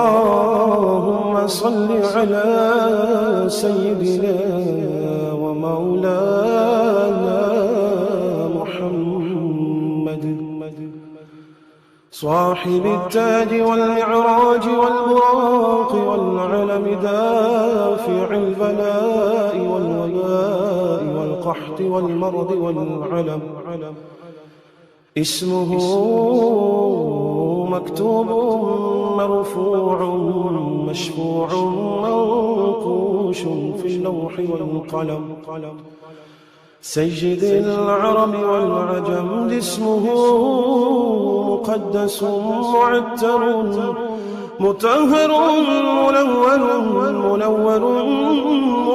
اللهم صل على سيدنا ومولانا محمد صاحب التاج والمعراج والبراق والعلم دافع البلاء والوباء والقحط والمرض والعلم اسمه مكتوب مرفوع مشفوع منقوش في اللوح والقلم سيد العرب والعجم اسمه مقدس معتر مطهر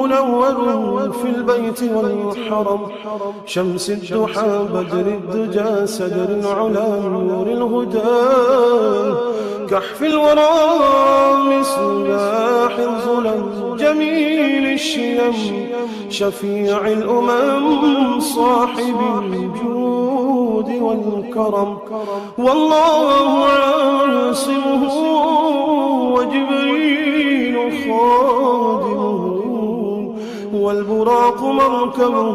منور في البيت والحرم شمس الضحى بدر الدجى سدر العلا نور الهدى كحف الورى مصباح الظلم جميل الشيم شفيع الأمم صاحب الجود والكرم والله عاصمه وجبريل خادمه والبراق مركبه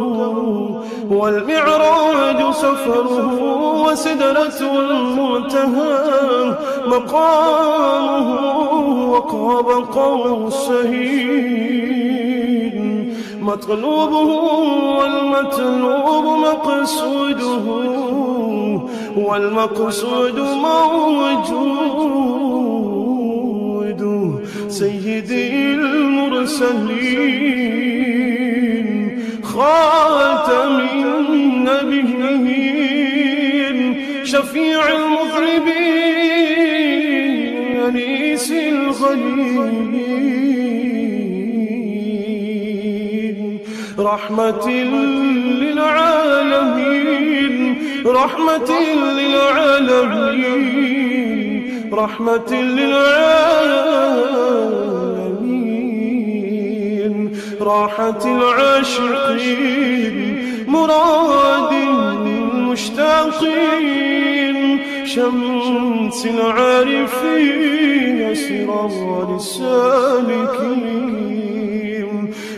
والمعراج سفره وسدرة المنتهى مقامه وقاب قوسين مطلوبه والمطلوب مقصوده والمقصود موجود سيدي المرسلين خاتم النبيين شفيع المذنبين أنيس الغريبين رحمة للعالمين رحمة للعالمين رحمة للعالمين راحة العاشقين مراد المشتاقين شمس العارفين سراج السالكين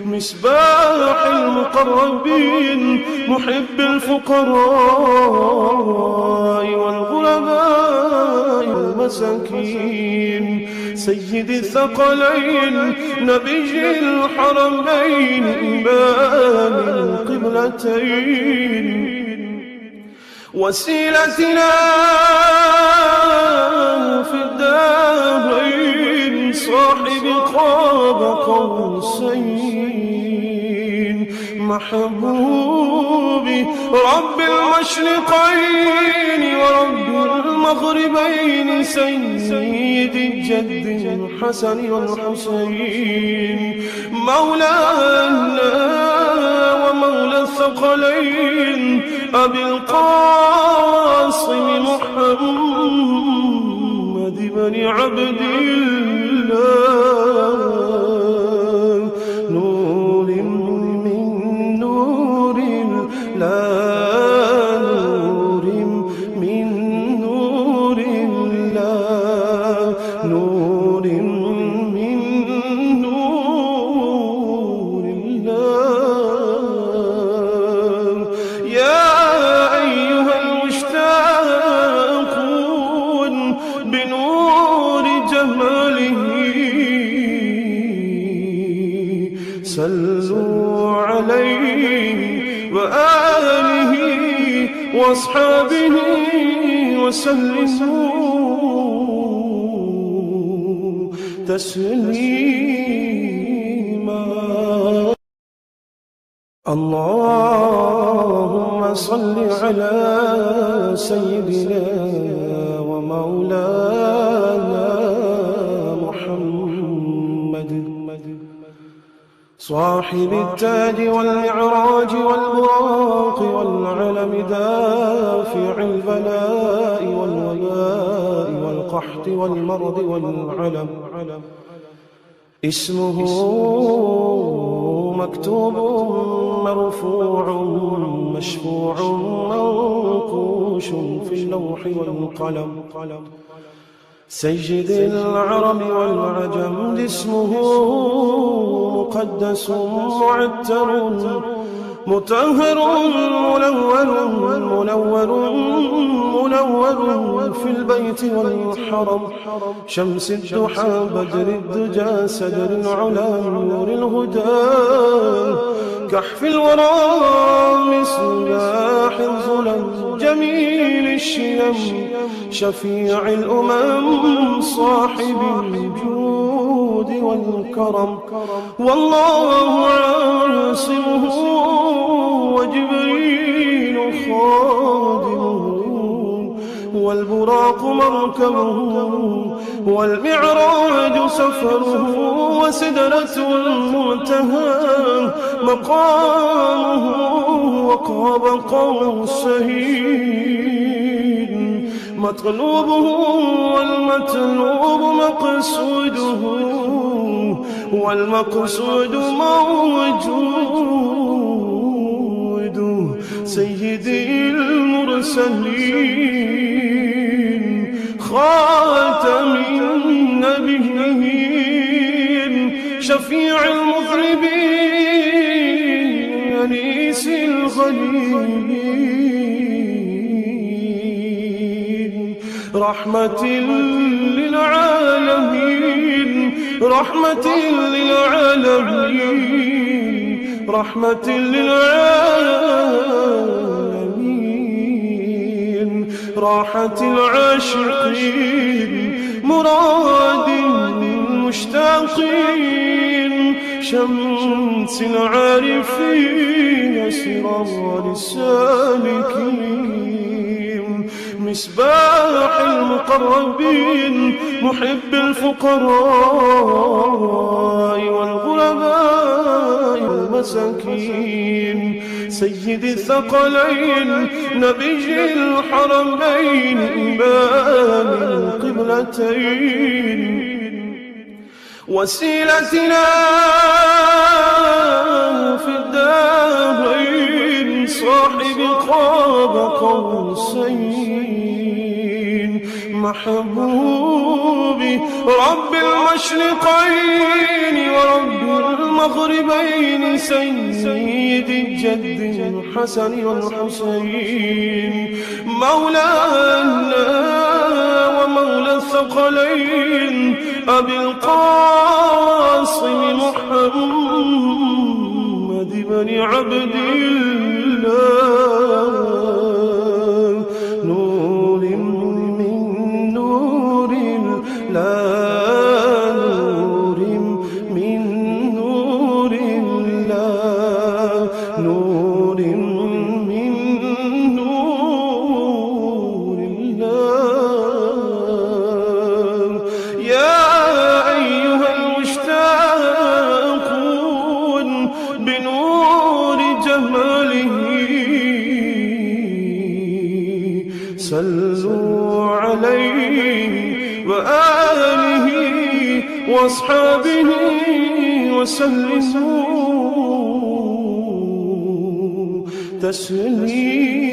مصباح المقربين محب الفقراء والغرباء والمساكين سيد الثقلين نبي الحرمين إمام القبلتين وسيلتنا في الدارين صاحب قاب قوسين محبوبي رب المشرقين ورب المغربين سيد الجد الحسن والحسين مولانا ومولى الثقلين أبي القاسم محمد بن عبد الله نور من نور الله نور من نور الله نور من نور الله يا أيها المشتاقون بنور جماله صلوا عليه وآله وأصحابه وسلموا تسليما اللهم صل على سيدنا ومولانا محمد صاحب التاج والمعراج والبراق والعلم دافع البلاء والوباء والقحط والمرض والعلم اسمه مكتوب مرفوع مشفوع منقوش في اللوح والقلم سيد العرب والعجم جسمه مقدس معتر مطهر منور في البيت والحرم شمس الضحى بدر الدجى سدر العلا نور الهدى كحف الورى مصباح الظلم جميل الشيم شفيع الأمم صاحب الجود والكرم والله عاصمه وجبريل خادمه والبراق مركبه والمعراج سفره وسدرة المنتهى مقامه وقاب قوسين مطلوبه والمطلوب مقصوده والمقصود موجود سيدي المرسلين خاتم النبيين شفيع المذنبين أنيس الغليلين رحمة للعالمين رحمة للعالمين رحمة للعالمين راحة العاشقين مراد المشتاقين شمس العارفين سرار السالكين مصباح المقربين محب الفقراء والغرباء والمساكين سيد الثقلين نبي الحرمين إمام القبلتين وسيلتنا في الدارين صاحب قاب قوسين محبوبي رب المشرقين ورب المغربين سيد الجد الحسن والحسين مولانا ومولى الثقلين أبي القاسم محمد بن عبد الله نور من نور الله نور من نور الله نور من نور الله يا أيها المشتاقون بنور جماله صلوا عليه وآله وأصحابه وسلموا تسليما.